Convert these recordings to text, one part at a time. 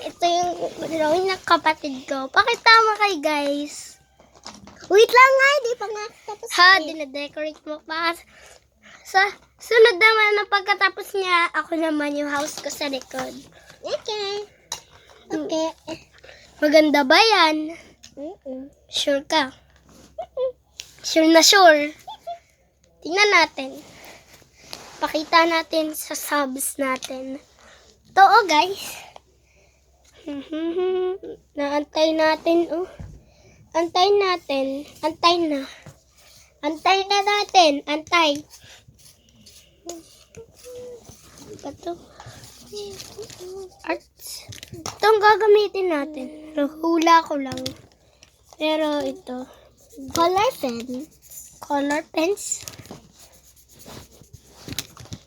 ito yung drawing ng kapatid ko. Pakita mo kay guys. Wait lang nga, hindi pa nga tapos. Ha, dinadecorate mo pa. Sa sunod naman na pagkatapos niya, ako naman yung house ko sa likod. Okay. Okay. Maganda ba yan? Sure ka? Sure na sure. Tingnan natin. Pakita natin sa subs natin. Ito guys. Naantay natin Antay natin. Antay na. Antay na natin. Antay. Ito. Arts. Ito ang gagamitin natin. Hula ko lang. Pero ito. Color pens. Color pens.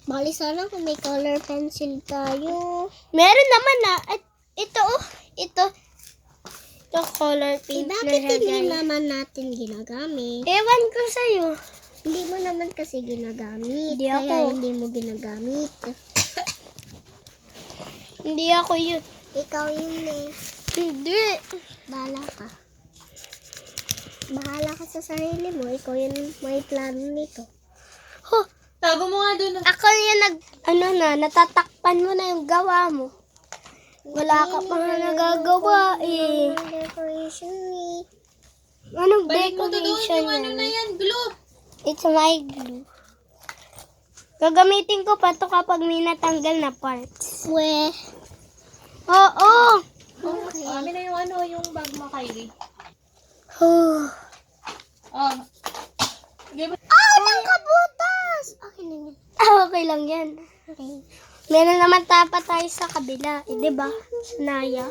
Bali sana kung may color pencil tayo. Meron naman na. Ito Ito color pens. Bakit hindi naman natin ginagamit? Ewan ko sa'yo. Hindi mo naman kasi ginagamit. Hindi ako. Kaya hindi mo ginagamit. Hindi ako yun. Ikaw yun eh. Hindi. Bahala ka. Bahala ka sa sarili mo. Ikaw yun may plano nito. Ho, Tago mo nga doon. ako yung natatakpan mo na yung gawa mo. Wala ka pa nga nagagawa eh. Decoration eh. Anong Balik mo to doon decoration yung ano na yan? yan, glue. It's my glue. Gagamitin ko pa to kapag may natanggal na parts. Weh. Oo. Okay. Amin na yung yung bag mo, Kylie. Huh. Oh. Give it. Ng kabutas! Okay na yun. Okay lang yan. Okay. Meron naman pa tayo sa kabila. Eh, diba? Shania.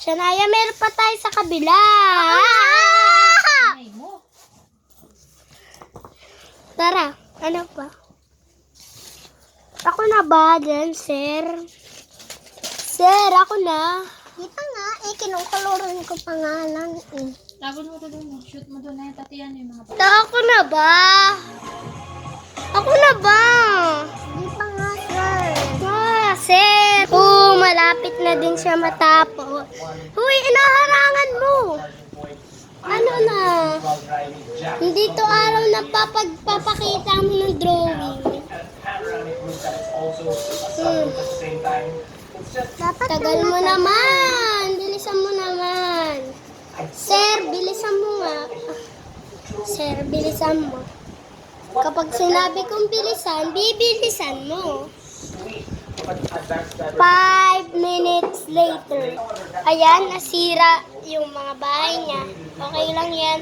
Shania, meron pa tayo sa kabila. Ay mo. Tara, ano pa? Ako na ba dyan, sir? Sir, ako na. Kita nga eh. Kinukuluran ko pa nga lang eh. Tago mo to doon. Shoot mo doon na yung tatiyan yung mga Ako na ba? Ako na ba? Hindi pa nga, sir. Sir. Malapit na din siya matapos. Huy, inaharangan mo. Ano na? Hindi to araw na papakita mo ng drawing. Dapat Tagal mo naman. Bilisan mo naman. Sir, bilisan mo nga. Sir, bilisan mo. Kapag sinabi kong bilisan, bibilisan mo. 5 minutes later. Ayan, nasira yung mga bahay niya. Okay lang yan.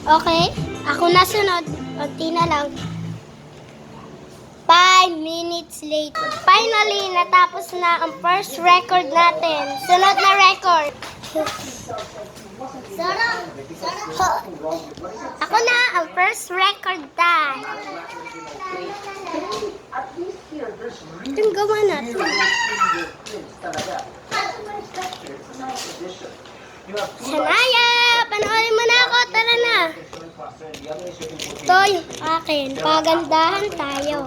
Okay? Ako na sunod. Unti na lang. 5 minutes later. Finally, natapos na ang first record natin. Sunod na record. Sarap! Ako na ang first record time. Itong gawa natin. Shania, panoorin mo na ako. Tara na. Ito yung akin. Pagandahan tayo.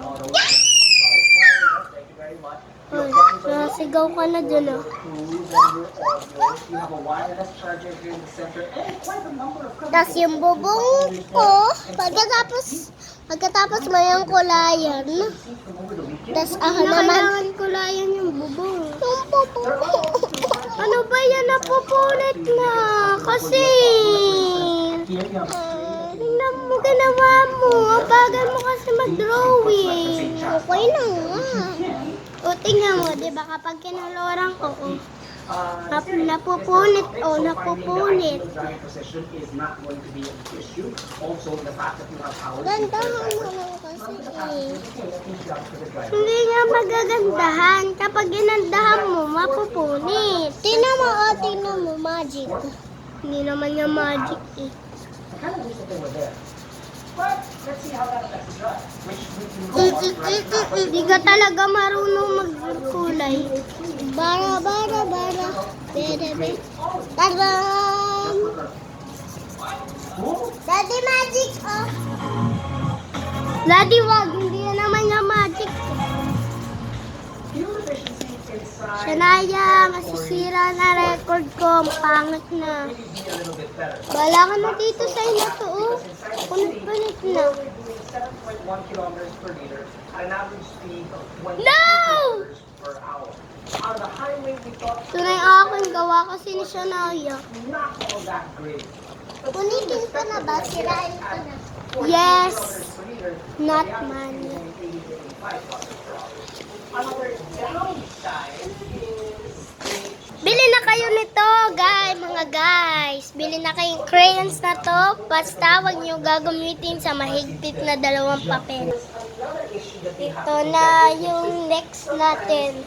Uy, nasigaw ka na dyan oh. Tapos yung bubong ko, pagkatapos mo yung kulayan, tapos ako naman, Kailangan kulayan yung bubong. yung bubong. Ano ba yan? Napupulit na. Kasi, tingnan mo ginawa mo. Apagan mo kasi mag-drawing. Okay na nga. O, tingnan mo. Diba kapag kinaloran ko, napupunit. Napupunit. Gandahan mo lang kasi eh. Hindi nga magagandahan. Kapag ginandahan mo, mapupunit. Tingnan mo, magic. Hindi naman yung magic eh. Hindi ka talaga marunong magkulay. Bara. Bere. Tadam! Daddy magic, oh. Daddy, wag. Hindi yan naman yung magic. Shania, masisira na record ko. Pangit na. Wala ka na dito sa ina to, oh. Punit-punit na. No! Tunay aking gawa kasi ni Shania. Punitin ko na ba? Sirain ko na. Yes! Not money. Bili na kayo nito, guys, mga guys. Bili na kayong crayons na to. Basta wag nyo gagamitin sa mahigpit na 2 papel. Ito na yung next natin.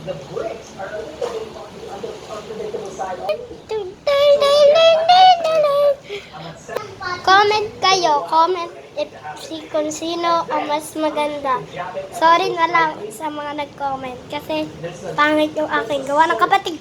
Comment kayo. Comment kung sino ang mas maganda. Sorry na lang sa mga nag-comment kasi pangit yung aking gawa ng kapatid ko.